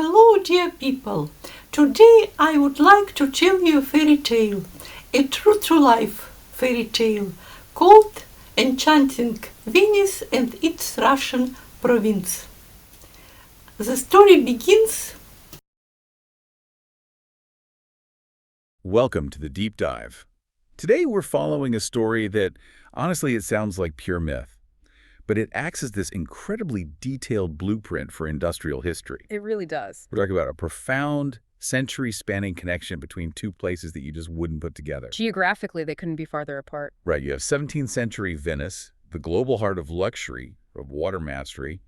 Hello, dear people. Today I would like to tell you a fairy tale, a true-to-life fairy tale called Enchanting Venice and its Russian province. The story begins. Welcome to the Deep Dive. Today we're following a story that, honestly, it sounds like pure myth, but it acts as this incredibly detailed blueprint for industrial history. It really does. We're talking about a profound, century-spanning connection between two places that you just wouldn't put together. Geographically, they couldn't be farther apart. Right, you have 17th century Venice, the global heart of luxury, of water mastery,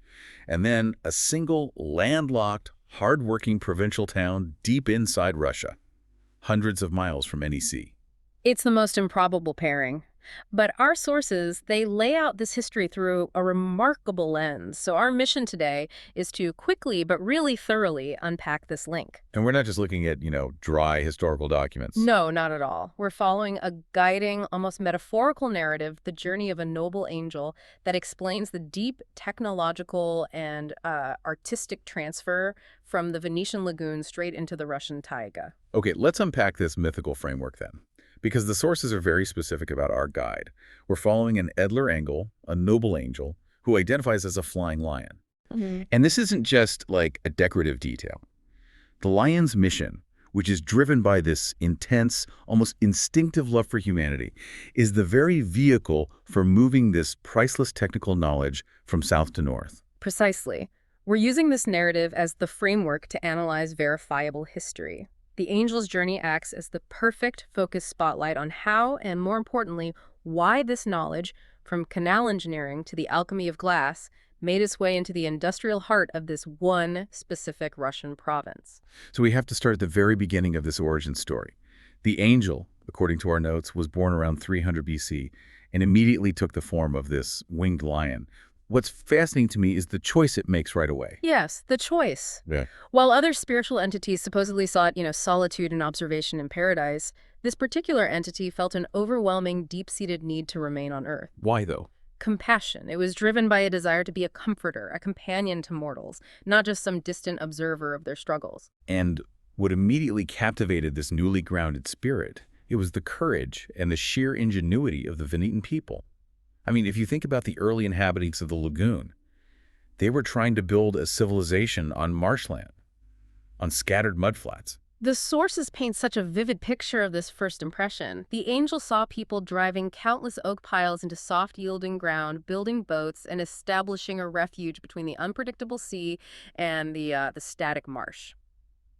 and then a single, landlocked, hard-working provincial town deep inside Russia, hundreds of miles from any sea. It's the most improbable pairing. But our sources, they lay out this history through a remarkable lens. So our mission today is to quickly but really thoroughly unpack this link. And we're not just looking at, dry historical documents. No, not at all. We're following a guiding, almost metaphorical narrative, the journey of a noble angel that explains the deep technological and artistic transfer from the Venetian lagoon straight into the Russian taiga. Okay, let's unpack this mythical framework then. Because the sources are very specific about our guide. We're following an Edler Engel, a noble angel, who identifies as a flying lion. And this isn't just like a decorative detail. The lion's mission, which is driven by this intense, almost instinctive love for humanity, is the very vehicle for moving this priceless technical knowledge from south to north. Precisely. We're using this narrative as the framework to analyze verifiable history. The angel's journey acts as the perfect focus spotlight on how, and more importantly, why this knowledge, from canal engineering to the alchemy of glass, made its way into the industrial heart of this one specific Russian province. So we have to start at the very beginning of this origin story. The angel, according to our notes, was born around 300 BC and immediately took the form of this winged lion. What's fascinating to me is the choice it makes right away. Yes, the choice. Yeah. While other spiritual entities supposedly sought, solitude and observation in paradise, this particular entity felt an overwhelming, deep-seated need to remain on Earth. Why, though? Compassion. It was driven by a desire to be a comforter, a companion to mortals, not just some distant observer of their struggles. And what immediately captivated this newly grounded spirit, it was the courage and the sheer ingenuity of the Venetian people. I mean, if you think about the early inhabitants of the lagoon, they were trying to build a civilization on marshland, on scattered mudflats. The sources paint such a vivid picture of this first impression. The angel saw people driving countless oak piles into soft, yielding ground, building boats, and establishing a refuge between the unpredictable sea and the static marsh.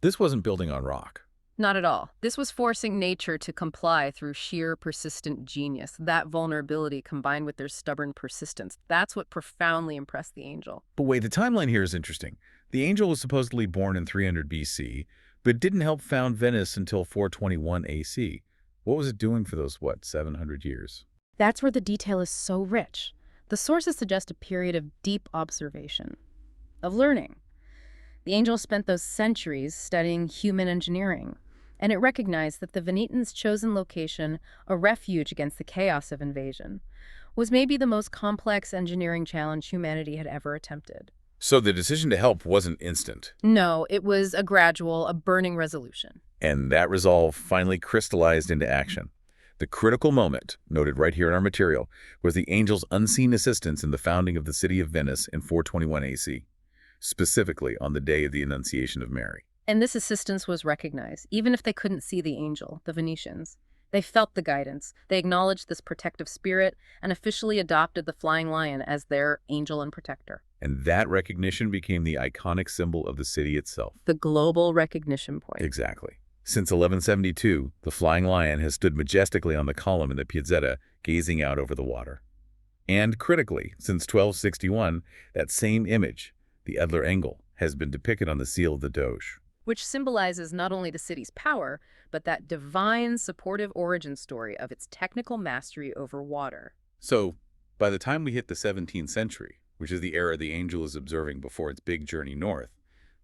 This wasn't building on rock. Not at all. This was forcing nature to comply through sheer, persistent genius. That vulnerability combined with their stubborn persistence, that's what profoundly impressed the angel. But wait, the timeline here is interesting. The angel was supposedly born in 300 BC, but didn't help found Venice until 421 AC. What was it doing for those, 700 years? That's where the detail is so rich. The sources suggest a period of deep observation, of learning. The angel spent those centuries studying human engineering, and it recognized that the Venetians' chosen location, a refuge against the chaos of invasion, was maybe the most complex engineering challenge humanity had ever attempted. So the decision to help wasn't instant. No, it was a gradual, a burning resolution. And that resolve finally crystallized into action. The critical moment, noted right here in our material, was the angel's unseen assistance in the founding of the city of Venice in 421 AC, specifically on the day of the Annunciation of Mary. And this assistance was recognized, even if they couldn't see the angel, the Venetians. They felt the guidance, they acknowledged this protective spirit, and officially adopted the flying lion as their angel and protector. And that recognition became the iconic symbol of the city itself. The global recognition point. Exactly. Since 1172, the flying lion has stood majestically on the column in the Piazzetta, gazing out over the water. And critically, since 1261, that same image, the Edler Engel, has been depicted on the seal of the Doge. Which symbolizes not only the city's power, but that divine supportive origin story of its technical mastery over water. So, by the time we hit the 17th century, which is the era the angel is observing before its big journey north,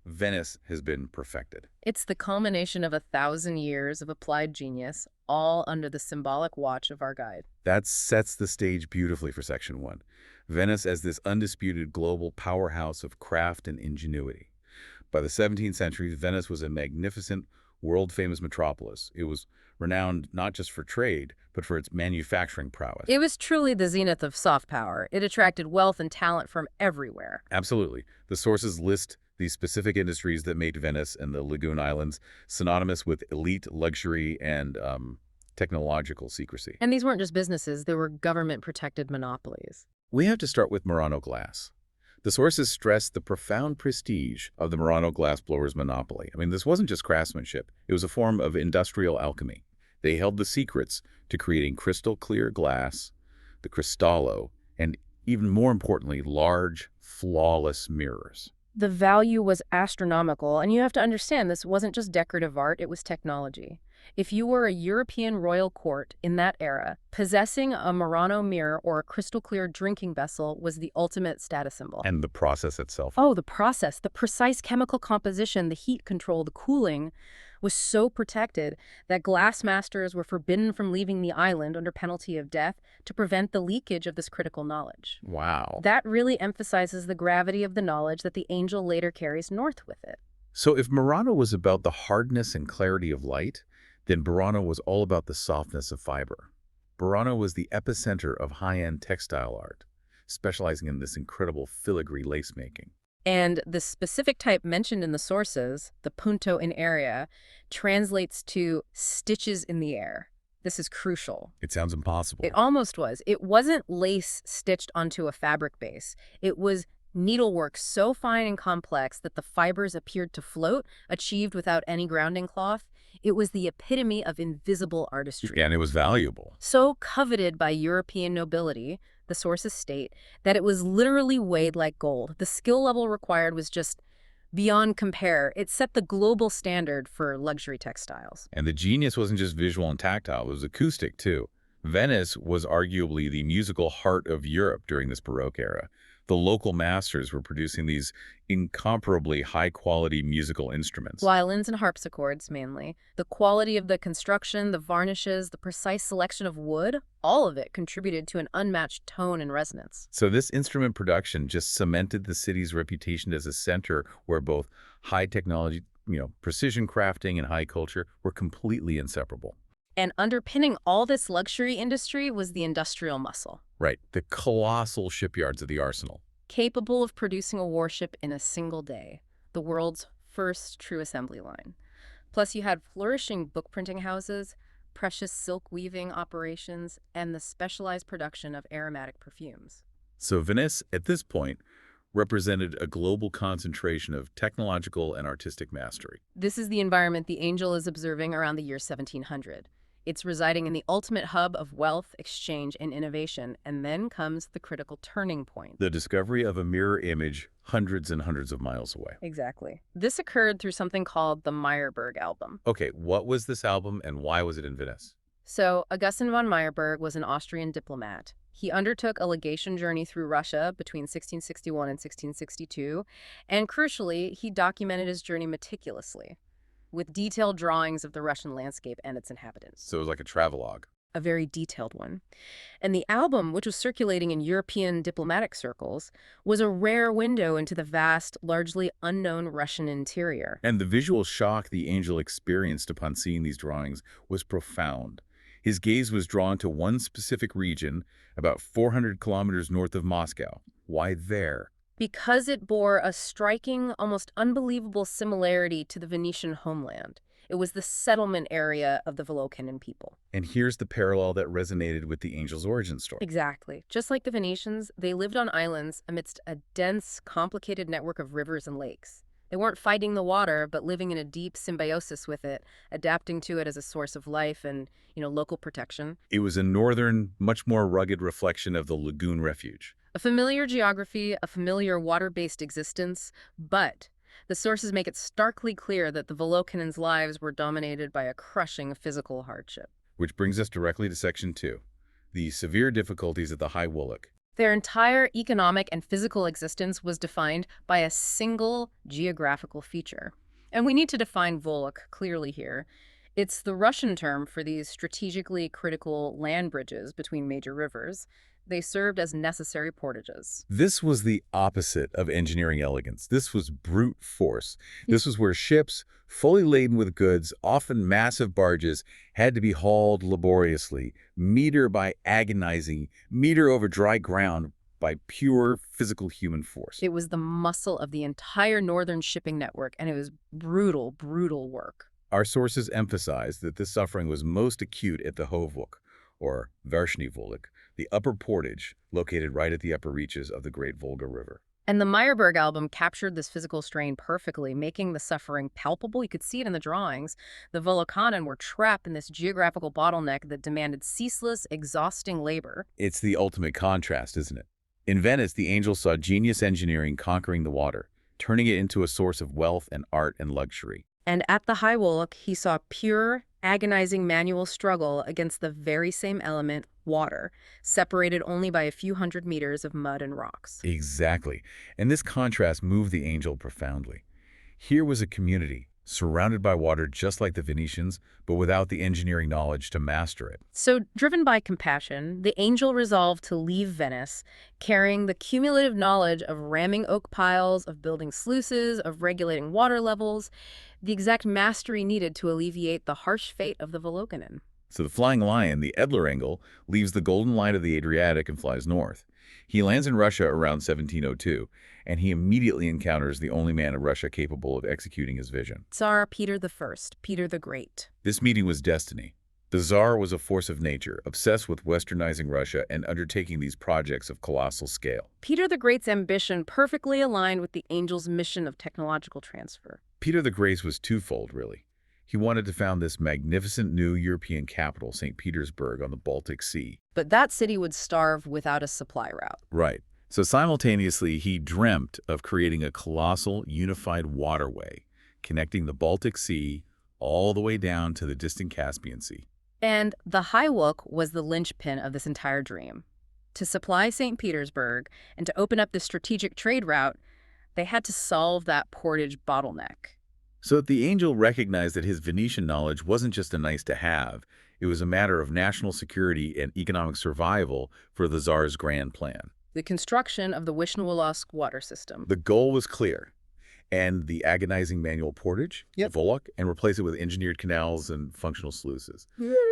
Venice has been perfected. It's the culmination of 1,000 years of applied genius, all under the symbolic watch of our guide. That sets the stage beautifully for Section 1. Venice as this undisputed global powerhouse of craft and ingenuity. By the 17th century, Venice was a magnificent, world-famous metropolis. It was renowned not just for trade, but for its manufacturing prowess. It was truly the zenith of soft power. It attracted wealth and talent from everywhere. Absolutely. The sources list these specific industries that made Venice and the Lagoon Islands synonymous with elite luxury and technological secrecy. And these weren't just businesses, they were government-protected monopolies. We have to start with Murano glass. The sources stress the profound prestige of the Murano glassblower's monopoly. I mean, this wasn't just craftsmanship. It was a form of industrial alchemy. They held the secrets to creating crystal-clear glass, the cristallo, and even more importantly, large, flawless mirrors. The value was astronomical, and you have to understand this wasn't just decorative art, it was technology. If you were a European royal court in that era, possessing a Murano mirror or a crystal-clear drinking vessel was the ultimate status symbol. And the process itself. Oh, the process, the precise chemical composition, the heat control, the cooling was so protected that glass masters were forbidden from leaving the island under penalty of death to prevent the leakage of this critical knowledge. Wow. That really emphasizes the gravity of the knowledge that the angel later carries north with it. So if Murano was about the hardness and clarity of light, then Burano was all about the softness of fiber. Burano was the epicenter of high-end textile art, specializing in this incredible filigree lace making. And the specific type mentioned in the sources, the Punto in Aria, translates to stitches in the air. This is crucial. It sounds impossible. It almost was. It wasn't lace stitched onto a fabric base. It was needlework so fine and complex that the fibers appeared to float, achieved without any grounding cloth. It was the epitome of invisible artistry. And it was valuable. So coveted by European nobility, the sources state, that it was literally weighed like gold. The skill level required was just beyond compare. It set the global standard for luxury textiles. And the genius wasn't just visual and tactile, it was acoustic too. Venice was arguably the musical heart of Europe during this Baroque era. The local masters were producing these incomparably high-quality musical instruments. Violins and harpsichords, mainly. The quality of the construction, the varnishes, the precise selection of wood, all of it contributed to an unmatched tone and resonance. So this instrument production just cemented the city's reputation as a center where both high technology, precision crafting and high culture were completely inseparable. And underpinning all this luxury industry was the industrial muscle. Right, the colossal shipyards of the arsenal. Capable of producing a warship in a single day, the world's first true assembly line. Plus you had flourishing book printing houses, precious silk weaving operations, and the specialized production of aromatic perfumes. So Venice, at this point, represented a global concentration of technological and artistic mastery. This is the environment the angel is observing around the year 1700. It's residing in the ultimate hub of wealth, exchange, and innovation, and then comes the critical turning point. The discovery of a mirror image hundreds and hundreds of miles away. Exactly. This occurred through something called the Meyerberg Album. Okay, what was this album and why was it in Venice? So, Augustin von Meyerberg was an Austrian diplomat. He undertook a legation journey through Russia between 1661 and 1662, and crucially, he documented his journey meticulously, with detailed drawings of the Russian landscape and its inhabitants. So it was like a travelogue. A very detailed one. And the album, which was circulating in European diplomatic circles, was a rare window into the vast, largely unknown Russian interior. And the visual shock the angel experienced upon seeing these drawings was profound. His gaze was drawn to one specific region, about 400 kilometers north of Moscow. Why there? Because it bore a striking, almost unbelievable similarity to the Venetian homeland. It was the settlement area of the Volokan people. And here's the parallel that resonated with the angel's origin story. Exactly. Just like the Venetians, they lived on islands amidst a dense, complicated network of rivers and lakes. They weren't fighting the water, but living in a deep symbiosis with it, adapting to it as a source of life and, local protection. It was a northern, much more rugged reflection of the Lagoon refuge. A familiar geography, a familiar water-based existence, but the sources make it starkly clear that the Volokans' lives were dominated by a crushing physical hardship. Which brings us directly to Section 2, the severe difficulties of the High Volok. Their entire economic and physical existence was defined by a single geographical feature. And we need to define Volok clearly here. It's the Russian term for these strategically critical land bridges between major rivers. They served as necessary portages. This was the opposite of engineering elegance. This was brute force. This was where ships, fully laden with goods, often massive barges, had to be hauled laboriously, meter by agonizing, meter over dry ground by pure physical human force. It was the muscle of the entire northern shipping network, and it was brutal, brutal work. Our sources emphasize that this suffering was most acute at the Hovuk, or Vershny Volok, the upper portage located right at the upper reaches of the Great Volga River. And the Meyerberg album captured this physical strain perfectly, making the suffering palpable. You could see it in the drawings. The Volokans were trapped in this geographical bottleneck that demanded ceaseless, exhausting labor. It's the ultimate contrast, isn't it? In Venice, the angels saw genius engineering conquering the water, turning it into a source of wealth and art and luxury. And at the High Volok, he saw pure, agonizing manual struggle against the very same element, water, separated only by a few hundred meters of mud and rocks. Exactly. And this contrast moved the angel profoundly. Here was a community, surrounded by water just like the Venetians, but without the engineering knowledge to master it. So, driven by compassion, the angel resolved to leave Venice, carrying the cumulative knowledge of ramming oak piles, of building sluices, of regulating water levels, the exact mastery needed to alleviate the harsh fate of the Volokanen. So the flying lion, the Edler Engel, leaves the golden line of the Adriatic and flies north. He lands in Russia around 1702, and he immediately encounters the only man in Russia capable of executing his vision. Tsar Peter I, Peter the Great. This meeting was destiny. The Tsar was a force of nature, obsessed with westernizing Russia and undertaking these projects of colossal scale. Peter the Great's ambition perfectly aligned with the angel's mission of technological transfer. Peter the Great was twofold, really. He wanted to found this magnificent new European capital, St. Petersburg, on the Baltic Sea. But that city would starve without a supply route. Right. So simultaneously, he dreamt of creating a colossal, unified waterway, connecting the Baltic Sea all the way down to the distant Caspian Sea. And the High Volok was the linchpin of this entire dream. To supply St. Petersburg and to open up this strategic trade route, they had to solve that portage bottleneck. So the angel recognized that his Venetian knowledge wasn't just a nice-to-have. It was a matter of national security and economic survival for the Tsar's grand plan. The construction of the Wishnawolosk water system. The goal was clear. And the agonizing manual portage, Volok, and replace it with engineered canals and functional sluices.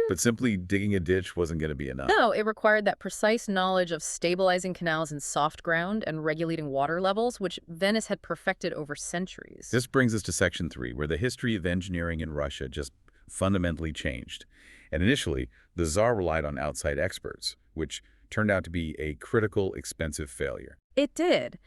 But simply digging a ditch wasn't going to be enough. No, it required that precise knowledge of stabilizing canals in soft ground and regulating water levels, which Venice had perfected over centuries. This brings us to Section 3, where the history of engineering in Russia just fundamentally changed. And initially, the Tsar relied on outside experts, which turned out to be a critical, expensive failure. It did.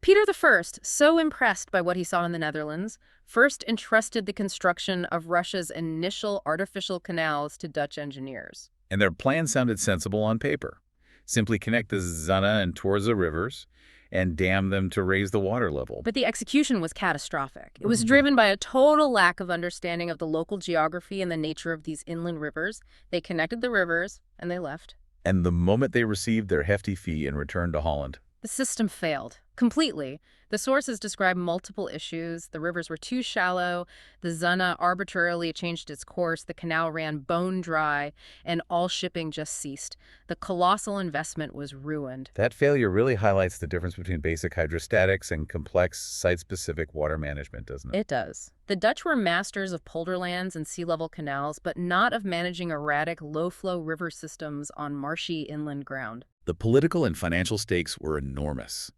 Peter I, so impressed by what he saw in the Netherlands, first entrusted the construction of Russia's initial artificial canals to Dutch engineers. And their plan sounded sensible on paper. Simply connect the Zana and Torza rivers and dam them to raise the water level. But the execution was catastrophic. It was driven by a total lack of understanding of the local geography and the nature of these inland rivers. They connected the rivers, and they left. And the moment they received their hefty fee and returned to Holland, the system failed completely. The sources describe multiple issues. The rivers were too shallow. The Zana arbitrarily changed its course. The canal ran bone dry, and all shipping just ceased. The colossal investment was ruined. That failure really highlights the difference between basic hydrostatics and complex site-specific water management, doesn't it? It does. The Dutch were masters of polderlands and sea-level canals, but not of managing erratic, low-flow river systems on marshy inland ground. The political and financial stakes were enormous.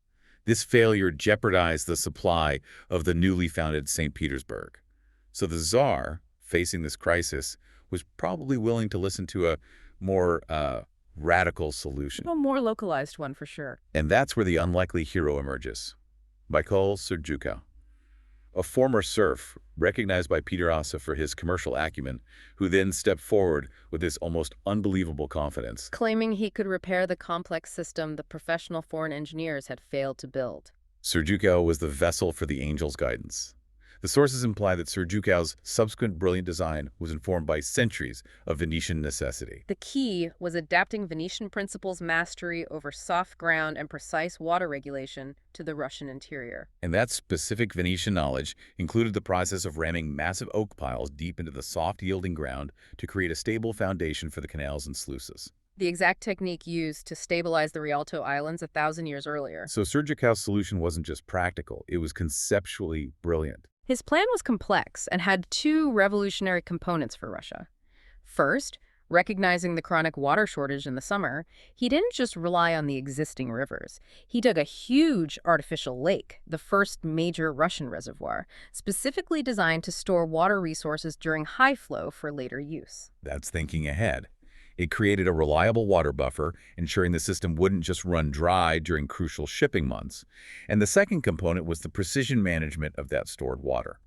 This failure jeopardized the supply of the newly founded St. Petersburg. So the Tsar, facing this crisis, was probably willing to listen to a more radical solution. A more localized one, for sure. And that's where the unlikely hero emerges. Mikhail Serdyukov, a former serf recognized by Peter Asa for his commercial acumen, who then stepped forward with this almost unbelievable confidence, claiming he could repair the complex system the professional foreign engineers had failed to build. Serdyukov was the vessel for the angel's guidance. The sources imply that Sir Jucau's subsequent brilliant design was informed by centuries of Venetian necessity. The key was adapting Venetian principles' mastery over soft ground and precise water regulation to the Russian interior. And that specific Venetian knowledge included the process of ramming massive oak piles deep into the soft, yielding ground to create a stable foundation for the canals and sluices. The exact technique used to stabilize the Rialto Islands 1,000 years earlier. So Sir Jucau's solution wasn't just practical, it was conceptually brilliant. His plan was complex and had two revolutionary components for Russia. First, recognizing the chronic water shortage in the summer, he didn't just rely on the existing rivers. He dug a huge artificial lake, the first major Russian reservoir, specifically designed to store water resources during high flow for later use. That's thinking ahead. It created a reliable water buffer, ensuring the system wouldn't just run dry during crucial shipping months. And the second component was the precision management of that stored water.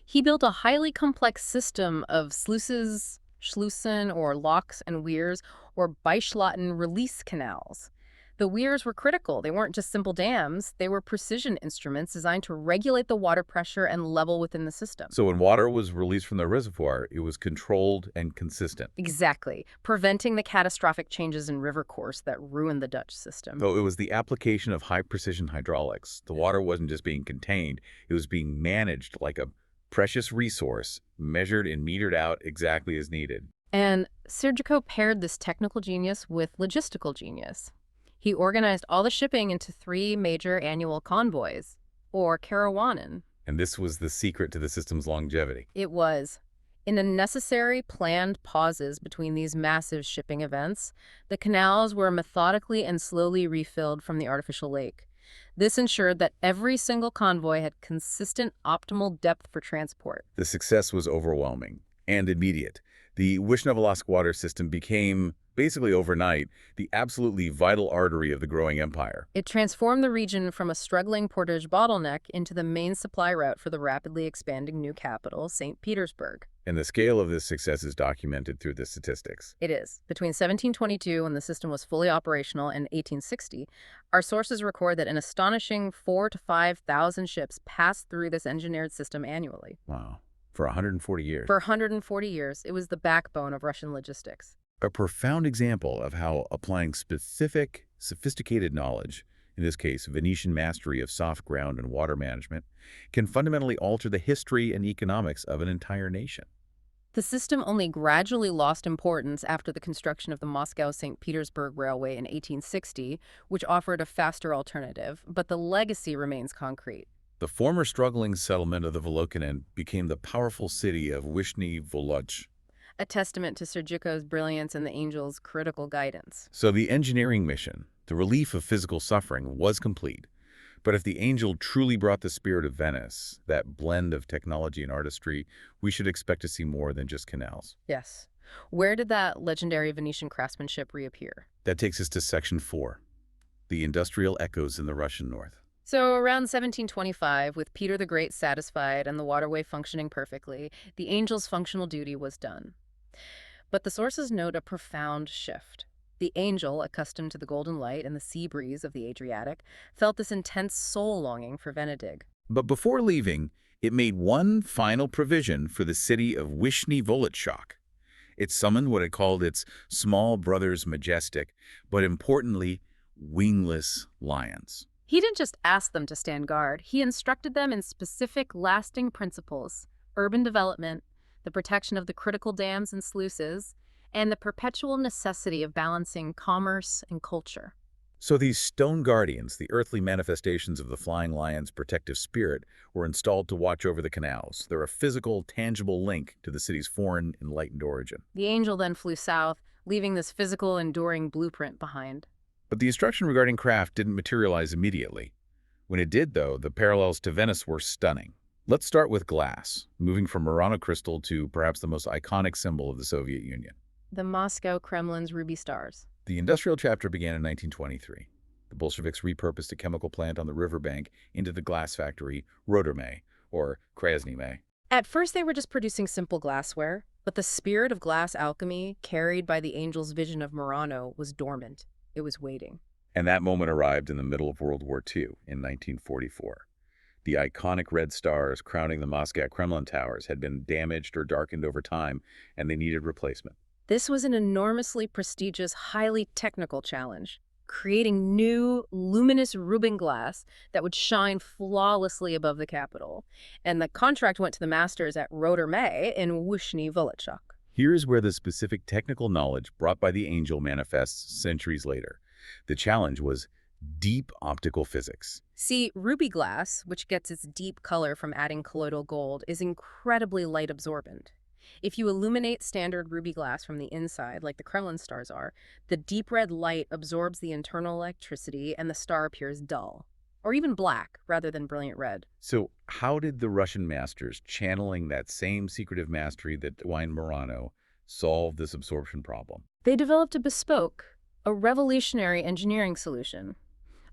He built a highly complex system of sluices, Schlussen, or locks and weirs, or Beischlatten release canals. The weirs were critical. They weren't just simple dams. They were precision instruments designed to regulate the water pressure and level within the system. So when water was released from the reservoir, it was controlled and consistent. Exactly, preventing the catastrophic changes in river course that ruined the Dutch system. So it was the application of high-precision hydraulics. The water wasn't just being contained, it was being managed like a precious resource, measured and metered out exactly as needed. And Sir Jucau paired this technical genius with logistical genius. He organized all the shipping into 3 major annual convoys, or karawanen. And this was the secret to the system's longevity. It was. In the necessary, planned pauses between these massive shipping events, the canals were methodically and slowly refilled from the artificial lake. This ensured that every single convoy had consistent, optimal depth for transport. The success was overwhelming and immediate. The Vyshnevolsk water system became, basically overnight, the absolutely vital artery of the growing empire. It transformed the region from a struggling portage bottleneck into the main supply route for the rapidly expanding new capital, St. Petersburg. And the scale of this success is documented through the statistics. It is. Between 1722, when the system was fully operational, and 1860, our sources record that an astonishing 4,000 to 5,000 ships passed through this engineered system annually. Wow. For 140 years. For 140 years, it was the backbone of Russian logistics. A profound example of how applying specific, sophisticated knowledge, in this case Venetian mastery of soft ground and water management, can fundamentally alter the history and economics of an entire nation. The system only gradually lost importance after the construction of the Moscow-St. Petersburg Railway in 1860, which offered a faster alternative, but the legacy remains concrete. The former struggling settlement of the Volokans became the powerful city of Vyshny Volochy, a testament to Sir Jucau's brilliance and the angel's critical guidance. So the engineering mission, the relief of physical suffering, was complete. But if the angel truly brought the spirit of Venice, that blend of technology and artistry, we should expect to see more than just canals. Yes. Where did that legendary Venetian craftsmanship reappear? That takes us to Section 4, the industrial echoes in the Russian north. So around 1725, with Peter the Great satisfied and the waterway functioning perfectly, the angel's functional duty was done. But the sources note a profound shift. The angel, accustomed to the golden light and the sea breeze of the Adriatic, felt this intense soul longing for Venedig. But before leaving, it made one final provision for the city of Vyshny Volochy. It summoned what it called its small brothers majestic, but importantly, wingless lions. He didn't just ask them to stand guard. He instructed them in specific, lasting principles: urban development, the protection of the critical dams and sluices, and the perpetual necessity of balancing commerce and culture. So these stone guardians, the earthly manifestations of the flying lion's protective spirit, were installed to watch over the canals. They're a physical, tangible link to the city's foreign, enlightened origin. The angel then flew south, leaving this physical, enduring blueprint behind. But the instruction regarding craft didn't materialize immediately. When it did, though, the parallels to Venice were stunning. Let's start with glass, moving from Murano crystal to perhaps the most iconic symbol of the Soviet Union. The Moscow Kremlin's ruby stars. The industrial chapter began in 1923. The Bolsheviks repurposed a chemical plant on the riverbank into the glass factory Rodermay, or Krasny-May. At first, they were just producing simple glassware, but the spirit of glass alchemy, carried by the angel's vision of Murano, was dormant. It was waiting. And that moment arrived in the middle of World War II in 1944. The iconic red stars crowning the Moscow Kremlin towers had been damaged or darkened over time, and they needed replacement. This was an enormously prestigious, highly technical challenge, creating new, luminous Rubin glass that would shine flawlessly above the Capitol. And the contract went to the masters at Roedermay in Wyshny Volochyok. Here's where the specific technical knowledge brought by the angel manifests centuries later. The challenge was deep optical physics. See, ruby glass, which gets its deep color from adding colloidal gold, is incredibly light absorbent. If you illuminate standard ruby glass from the inside, like the Kremlin stars are, the deep red light absorbs the internal electricity and the star appears dull, or even black rather than brilliant red. So how did the Russian masters, channeling that same secretive mastery that defined Murano, solve this absorption problem? They developed a revolutionary engineering solution,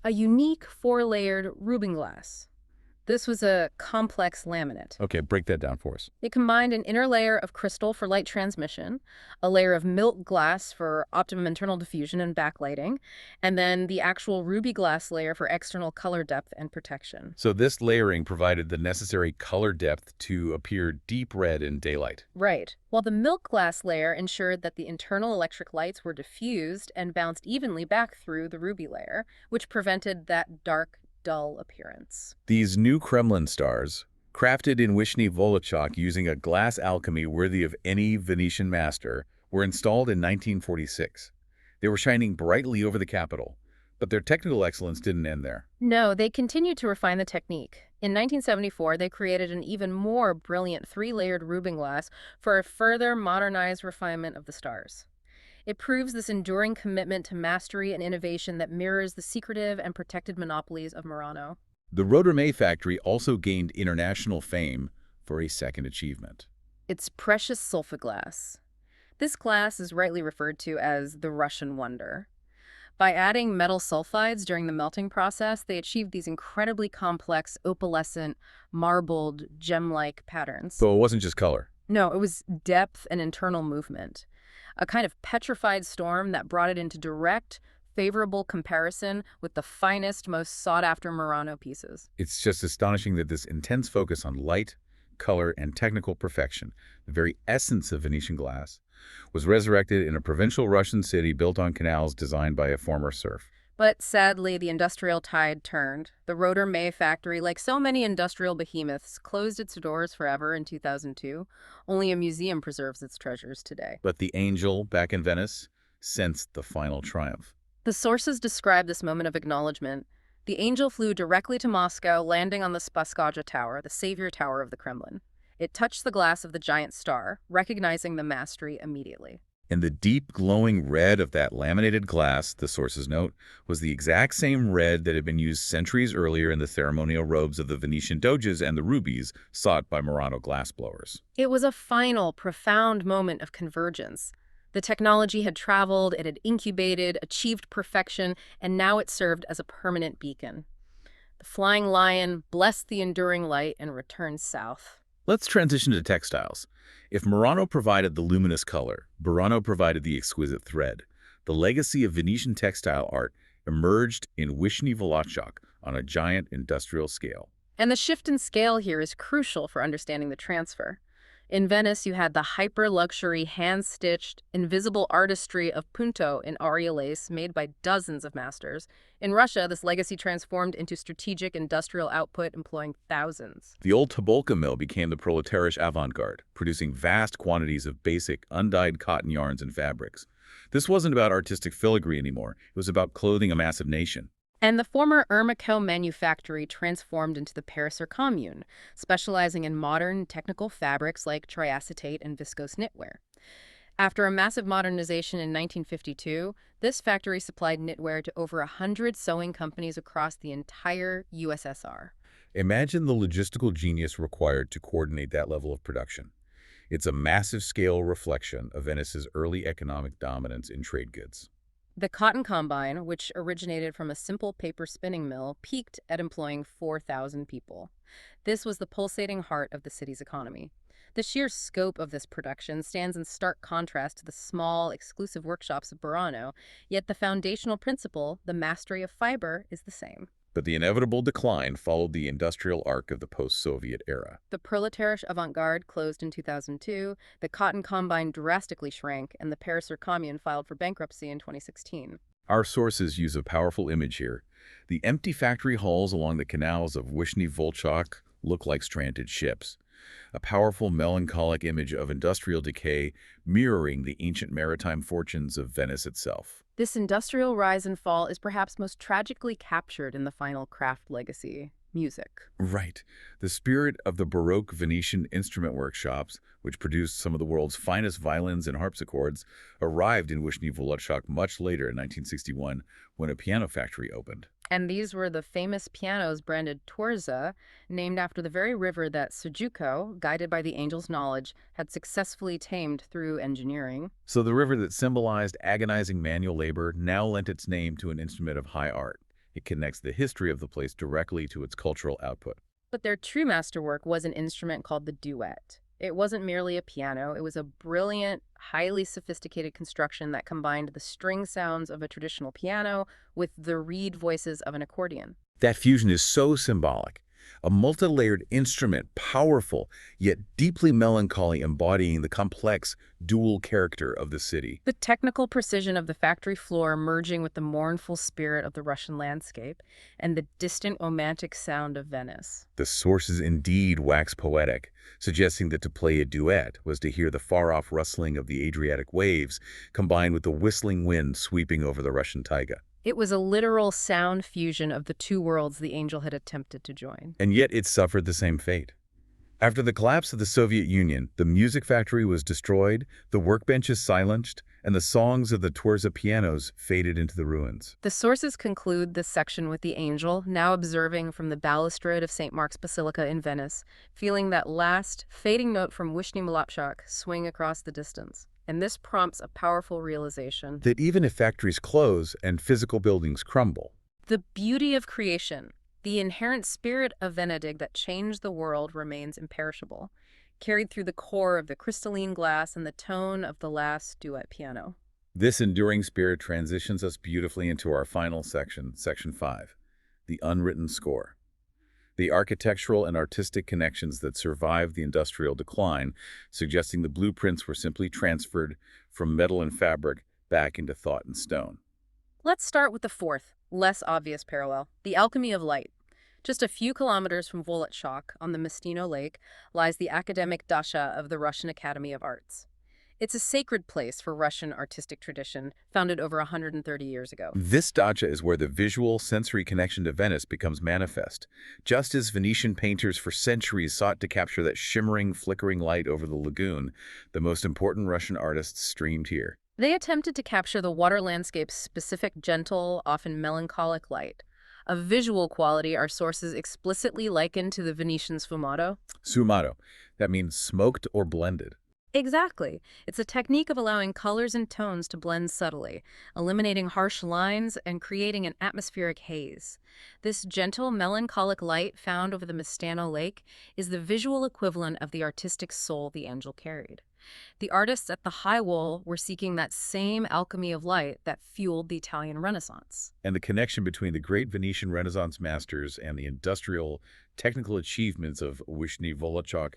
a unique four-layered Rubin glass. This was a complex laminate. Okay, break that down for us. It combined an inner layer of crystal for light transmission, a layer of milk glass for optimum internal diffusion and backlighting, and then the actual ruby glass layer for external color depth and protection. So this layering provided the necessary color depth to appear deep red in daylight. Right. While the milk glass layer ensured that the internal electric lights were diffused and bounced evenly back through the ruby layer, which prevented that dark, dull appearance. These new Kremlin stars, crafted in Wyshny Volochyok using a glass alchemy worthy of any Venetian master, were installed in 1946. They were shining brightly over the Capitol, but their technical excellence didn't end there. No, they continued to refine the technique. In 1974, they created an even more brilliant three-layered Rubin glass for a further modernized refinement of the stars. It proves this enduring commitment to mastery and innovation that mirrors the secretive and protected monopolies of Murano. The Roedermay factory also gained international fame for a second achievement. It's precious sulfur glass. This glass is rightly referred to as the Russian wonder. By adding metal sulfides during the melting process, they achieved these incredibly complex, opalescent, marbled, gem-like patterns. So it wasn't just color. No, it was depth and internal movement. A kind of petrified storm that brought it into direct, favorable comparison with the finest, most sought-after Murano pieces. It's just astonishing that this intense focus on light, color, and technical perfection, the very essence of Venetian glass, was resurrected in a provincial Russian city built on canals designed by a former serf. But sadly, the industrial tide turned. The Roedermay factory, like so many industrial behemoths, closed its doors forever in 2002. Only a museum preserves its treasures today. But the angel, back in Venice, sensed the final triumph. The sources describe this moment of acknowledgement. The angel flew directly to Moscow, landing on the Spasskaya Tower, the savior tower of the Kremlin. It touched the glass of the giant star, recognizing the mastery immediately. And the deep glowing red of that laminated glass, the sources note, was the exact same red that had been used centuries earlier in the ceremonial robes of the Venetian doges and the rubies sought by Murano glassblowers. It was a final, profound moment of convergence. The technology had traveled, it had incubated, achieved perfection, and now it served as a permanent beacon. The flying lion blessed the enduring light and returned south. Let's transition to textiles. If Murano provided the luminous color, Burano provided the exquisite thread. The legacy of Venetian textile art emerged in Wyshny Volochyok on a giant industrial scale. And the shift in scale here is crucial for understanding the transfer. In Venice, you had the hyper-luxury, hand-stitched, invisible artistry of Punto in Aria lace made by dozens of masters. In Russia, this legacy transformed into strategic industrial output employing thousands. The old Tobolka mill became the proletarish avant-garde, producing vast quantities of basic, undyed cotton yarns and fabrics. This wasn't about artistic filigree anymore. It was about clothing a massive nation. And the former Ermico manufactory transformed into the Pariser Commune, specializing in modern technical fabrics like triacetate and viscose knitwear. After a massive modernization in 1952, this factory supplied knitwear to over 100 sewing companies across the entire USSR. Imagine the logistical genius required to coordinate that level of production. It's a massive-scale reflection of Venice's early economic dominance in trade goods. The cotton combine, which originated from a simple paper spinning mill, peaked at employing 4,000 people. This was the pulsating heart of the city's economy. The sheer scope of this production stands in stark contrast to the small, exclusive workshops of Burano, yet the foundational principle, the mastery of fiber, is the same. But the inevitable decline followed the industrial arc of the post-Soviet era. The proletarish avant-garde closed in 2002, the cotton combine drastically shrank, and the Paris Commune filed for bankruptcy in 2016. Our sources use a powerful image here. The empty factory halls along the canals of Vyshny Volchok look like stranded ships. A powerful, melancholic image of industrial decay mirroring the ancient maritime fortunes of Venice itself. This industrial rise and fall is perhaps most tragically captured in the final craft legacy, music. Right. The spirit of the Baroque Venetian instrument workshops, which produced some of the world's finest violins and harpsichords, arrived in Vyshny Volochyok much later in 1961 when a piano factory opened. And these were the famous pianos branded Torza, named after the very river that Sujuko, guided by the angel's knowledge, had successfully tamed through engineering. So the river that symbolized agonizing manual labor now lent its name to an instrument of high art. It connects the history of the place directly to its cultural output. But their true masterwork was an instrument called the duet. It wasn't merely a piano, it was a brilliant, highly sophisticated construction that combined the string sounds of a traditional piano with the reed voices of an accordion. That fusion is so symbolic. A multi-layered instrument, powerful, yet deeply melancholy, embodying the complex, dual character of the city. The technical precision of the factory floor merging with the mournful spirit of the Russian landscape, and the distant romantic sound of Venice. The sources indeed wax poetic, suggesting that to play a duet was to hear the far-off rustling of the Adriatic waves, combined with the whistling wind sweeping over the Russian taiga. It was a literal sound fusion of the two worlds the angel had attempted to join. And yet it suffered the same fate. After the collapse of the Soviet Union, the music factory was destroyed, the workbenches silenced, and the songs of the Torza pianos faded into the ruins. The sources conclude this section with the angel, now observing from the balustrade of St. Mark's Basilica in Venice, feeling that last, fading note from Vyshny Volochyok swing across the distance. And this prompts a powerful realization. That even if factories close and physical buildings crumble, the beauty of creation, the inherent spirit of Venedig that changed the world remains imperishable, carried through the core of the crystalline glass and the tone of the last duet piano. This enduring spirit transitions us beautifully into our final section, Section 5, the unwritten score. The architectural and artistic connections that survived the industrial decline, suggesting the blueprints were simply transferred from metal and fabric back into thought and stone. Let's start with the fourth, less obvious parallel, the alchemy of light. Just a few kilometers from Volochyok, on the Mestino Lake, lies the academic dacha of the Russian Academy of Arts. It's a sacred place for Russian artistic tradition, founded over 130 years ago. This dacha is where the visual, sensory connection to Venice becomes manifest. Just as Venetian painters for centuries sought to capture that shimmering, flickering light over the lagoon, the most important Russian artists streamed here. They attempted to capture the water landscape's specific, gentle, often melancholic light. A visual quality our sources explicitly liken to the Venetian sfumato. Sfumato. That means smoked or blended. Exactly. It's a technique of allowing colors and tones to blend subtly, eliminating harsh lines and creating an atmospheric haze. This gentle, melancholic light found over the Mestano Lake is the visual equivalent of the artistic soul the angel carried. The artists at the high wall were seeking that same alchemy of light that fueled the Italian Renaissance. And the connection between the great Venetian Renaissance masters and the industrial, technical achievements of Vyshny Volochyok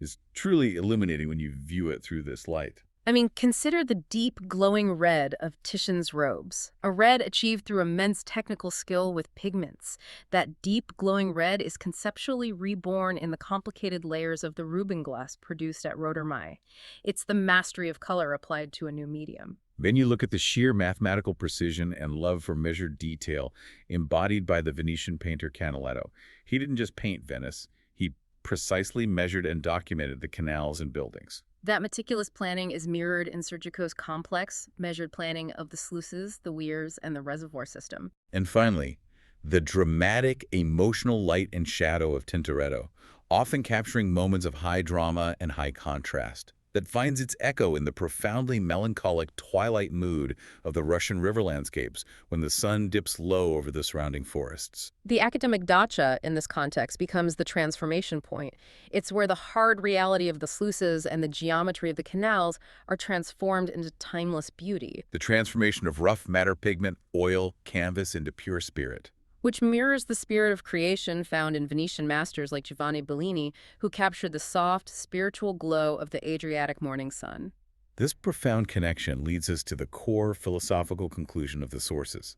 is truly illuminating when you view it through this light. I mean, consider the deep, glowing red of Titian's robes, a red achieved through immense technical skill with pigments. That deep, glowing red is conceptually reborn in the complicated layers of the Rubin glass produced at Roedermeier. It's the mastery of color applied to a new medium. Then you look at the sheer mathematical precision and love for measured detail embodied by the Venetian painter Canaletto. He didn't just paint Venice, he precisely measured and documented the canals and buildings. That meticulous planning is mirrored in Sergico's complex, measured planning of the sluices, the weirs, and the reservoir system. And finally, the dramatic, emotional light and shadow of Tintoretto, often capturing moments of high drama and high contrast, that finds its echo in the profoundly melancholic twilight mood of the Russian river landscapes when the sun dips low over the surrounding forests. The academic dacha, in this context, becomes the transformation point. It's where the hard reality of the sluices and the geometry of the canals are transformed into timeless beauty. The transformation of rough matter pigment, oil, canvas into pure spirit. which mirrors the spirit of creation found in Venetian masters like Giovanni Bellini, who captured the soft, spiritual glow of the Adriatic morning sun. This profound connection leads us to the core philosophical conclusion of the sources: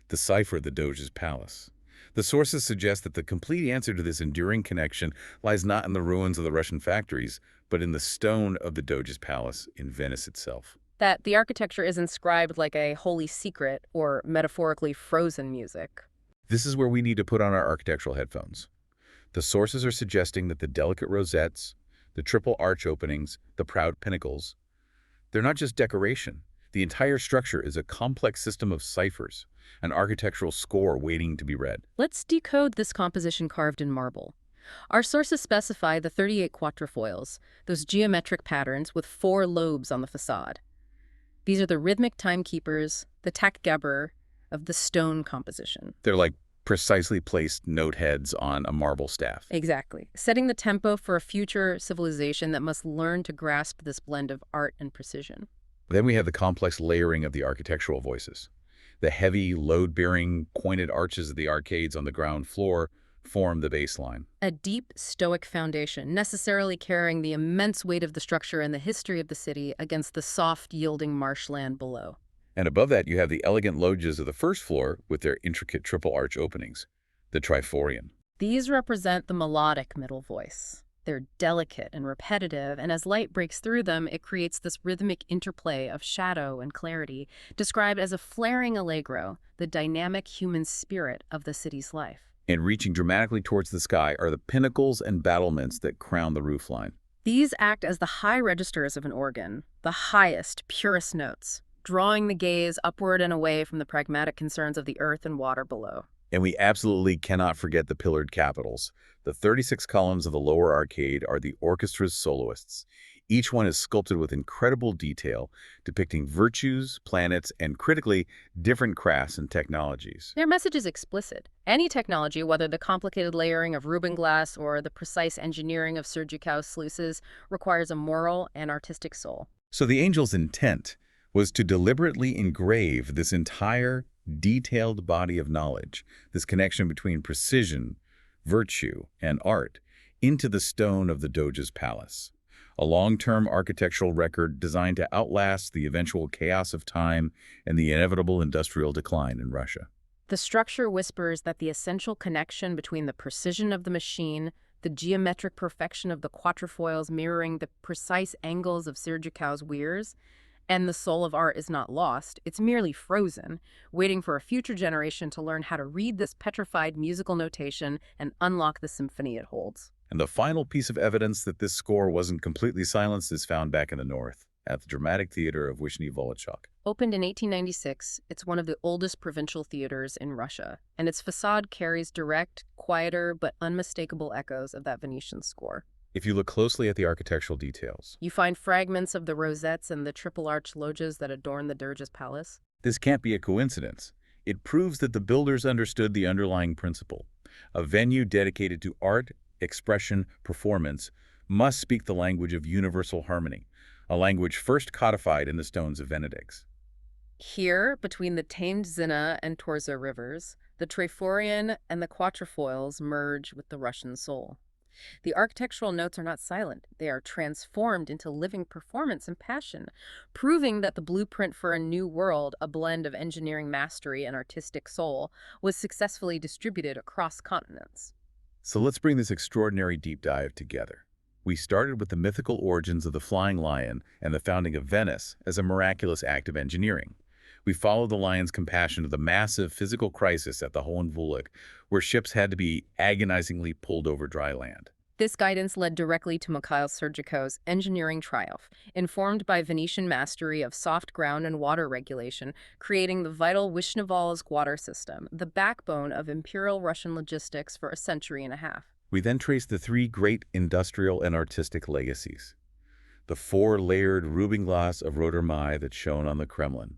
decipher the Doge's palace. The sources suggest that the complete answer to this enduring connection lies not in the ruins of the Russian factories, but in the stone of the Doge's palace in Venice itself. That the architecture is inscribed like a holy secret or metaphorically frozen music. This is where we need to put on our architectural headphones. The sources are suggesting that the delicate rosettes, the triple arch openings, the proud pinnacles, they're not just decoration. The entire structure is a complex system of ciphers, an architectural score waiting to be read. Let's decode this composition carved in marble. Our sources specify the 38 quatrefoils, those geometric patterns with 4 lobes on the facade. These are the rhythmic timekeepers, the takgeber of the stone composition. They're like precisely placed note heads on a marble staff. Exactly, setting the tempo for a future civilization that must learn to grasp this blend of art and precision. Then we have the complex layering of the architectural voices. The heavy, load-bearing, pointed arches of the arcades on the ground floor form the baseline. A deep, stoic foundation, necessarily carrying the immense weight of the structure and the history of the city against the soft, yielding marshland below. And above that, you have the elegant loggias of the first floor with their intricate triple arch openings, the triforion. These represent the melodic middle voice. They're delicate and repetitive, and as light breaks through them, it creates this rhythmic interplay of shadow and clarity, described as a flaring allegro, the dynamic human spirit of the city's life. And reaching dramatically towards the sky are the pinnacles and battlements that crown the roofline. These act as the high registers of an organ, the highest, purest notes, drawing the gaze upward and away from the pragmatic concerns of the earth and water below. And we absolutely cannot forget the pillared capitals. The 36 columns of the lower arcade are the orchestra's soloists. Each one is sculpted with incredible detail, depicting virtues, planets, and critically, different crafts and technologies. Their message is explicit. Any technology, whether the complicated layering of Rubin glass or the precise engineering of Sergio's sluices, requires a moral and artistic soul. So the angel's intent was to deliberately engrave this entire detailed body of knowledge, this connection between precision, virtue, and art, into the stone of the Doge's palace. A long-term architectural record designed to outlast the eventual chaos of time and the inevitable industrial decline in Russia. The structure whispers that the essential connection between the precision of the machine, the geometric perfection of the quatrefoils mirroring the precise angles of Sergio's weirs, and the soul of art is not lost, it's merely frozen, waiting for a future generation to learn how to read this petrified musical notation and unlock the symphony it holds. And the final piece of evidence that this score wasn't completely silenced is found back in the north, at the Dramatic Theater of Vyshny Volochyok. Opened in 1896, it's one of the oldest provincial theaters in Russia, and its facade carries direct, quieter, but unmistakable echoes of that Venetian score. If you look closely at the architectural details, You find fragments of the rosettes and the triple-arch loggias that adorn the Doge's palace. this can't be a coincidence. It proves that the builders understood the underlying principle. A venue dedicated to art, expression, performance must speak the language of universal harmony, a language first codified in the stones of Venedix. Here, between the tamed Zina and Torza rivers, the Triforion and the quatrefoils merge with the Russian soul. The architectural notes are not silent. They are transformed into living performance and passion, proving that the blueprint for a new world, a blend of engineering mastery and artistic soul, was successfully distributed across continents. So let's bring this extraordinary deep dive together. We started with the mythical origins of the flying lion and the founding of Venice as a miraculous act of engineering. We followed the lion's compassion to the massive physical crisis at the Hohen Volok, where ships had to be agonizingly pulled over dry land. This guidance led directly to Mikhail Sergio's engineering triumph, informed by Venetian mastery of soft ground and water regulation, creating the vital Vyshnevolsk water system, the backbone of imperial Russian logistics for a century and a half. We then traced the three great industrial and artistic legacies. The four-layered Rubin glass of Rodermai that shone on the Kremlin,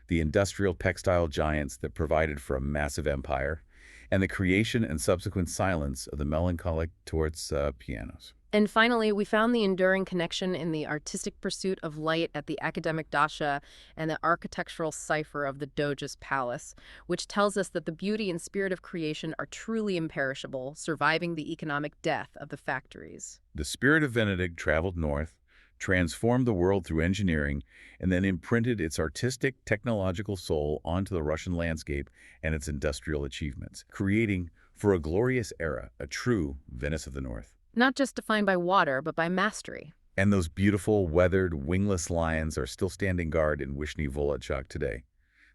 the industrial textile giants that provided for a massive empire, and the creation and subsequent silence of the melancholic Torz pianos. And finally, we found the enduring connection in the artistic pursuit of light at the academic dacha and the architectural cipher of the Doge's palace, which tells us that the beauty and spirit of creation are truly imperishable, surviving the economic death of the factories. The spirit of Venedig traveled north, transformed the world through engineering, and then imprinted its artistic, technological soul onto the Russian landscape and its industrial achievements, creating, for a glorious era, a true Venice of the North. Not just defined by water, but by mastery. And those beautiful, weathered, wingless lions are still standing guard in Vyshny Volochyok today.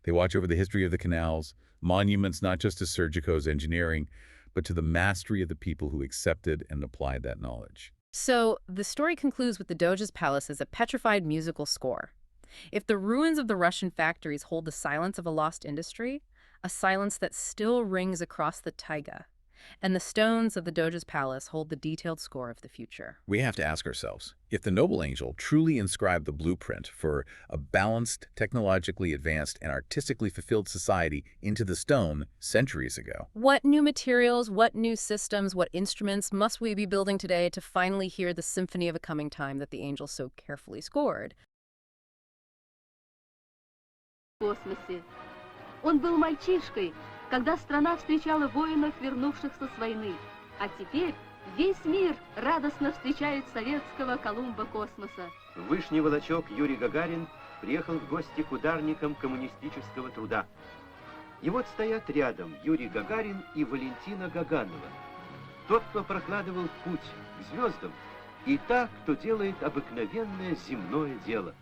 They watch over the history of the canals, monuments not just to Sergiko's engineering, but to the mastery of the people who accepted and applied that knowledge. So, the story concludes with the Doge's palace as a petrified musical score. If the ruins of the Russian factories hold the silence of a lost industry, a silence that still rings across the taiga, and the stones of the Doge's palace hold the detailed score of the future. We have to ask ourselves, if the noble angel truly inscribed the blueprint for a balanced, technologically advanced, and artistically fulfilled society into the stone centuries ago, what new materials, what new systems, what instruments must we be building today to finally hear the symphony of a coming time that the angel so carefully scored? В космосе. Он был мальчишкой, когда страна встречала воинов, вернувшихся с войны. А теперь весь мир радостно встречает советского Колумба космоса. В Вышний Волочок Юрий Гагарин приехал в гости к ударникам коммунистического труда. И вот стоят рядом Юрий Гагарин и Валентина Гаганова. Тот, кто прокладывал путь к звездам, и та, кто делает обыкновенное земное дело.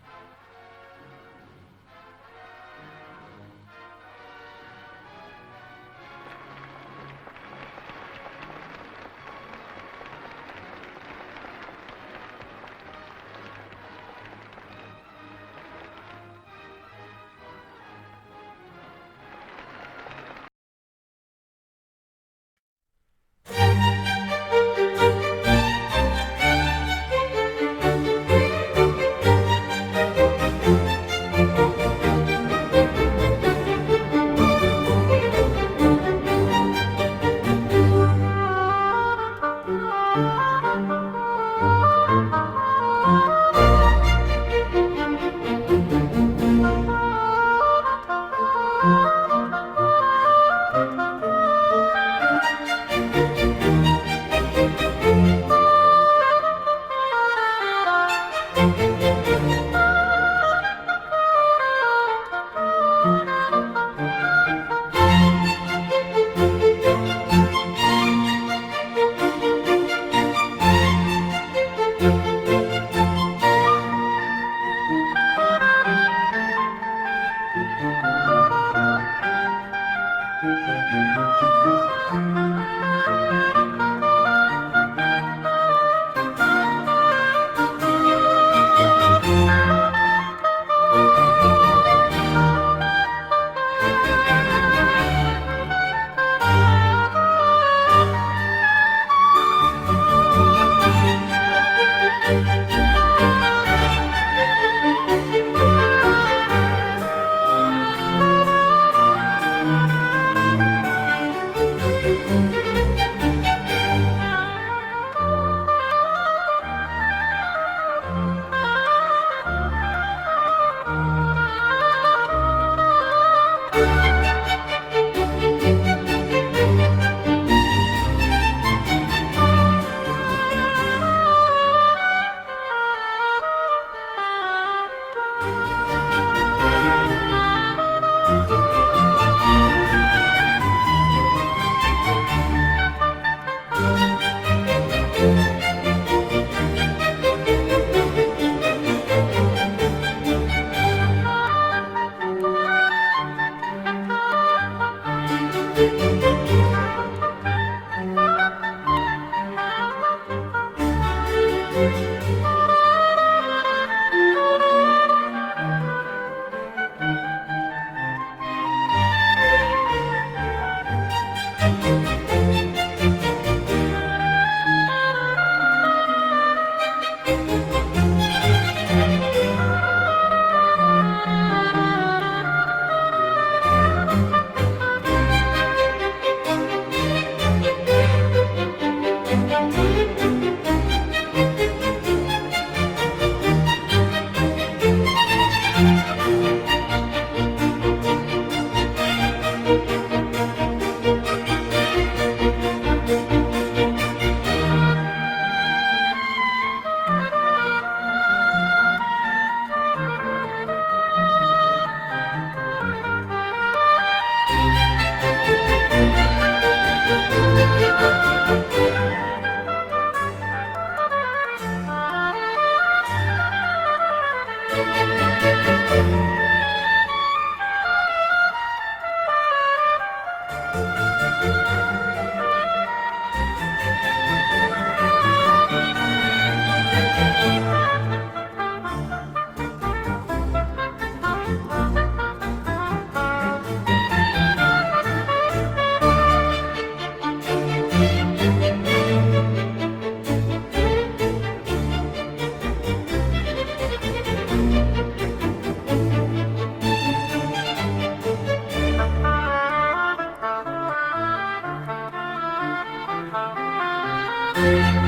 Bye.